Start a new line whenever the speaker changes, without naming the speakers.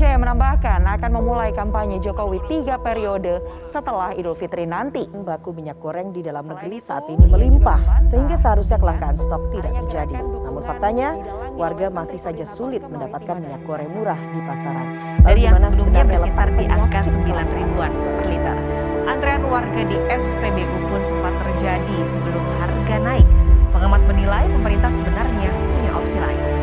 Sunjaya menambahkan akan memulai kampanye Jokowi 3 periode setelah Idul Fitri nanti.
Baku minyak goreng di dalam negeri saat ini melimpah sehingga seharusnya kelangkaan stok tidak terjadi. Namun faktanya warga masih saja sulit mendapatkan minyak goreng murah di pasaran.
Dari yang sebelumnya berkisar di angka 9 ribuan per liter. Antrean warga di SPBU pun sempat terjadi sebelum harga naik. Pengamat menilai pemerintah sebenarnya punya opsi lain.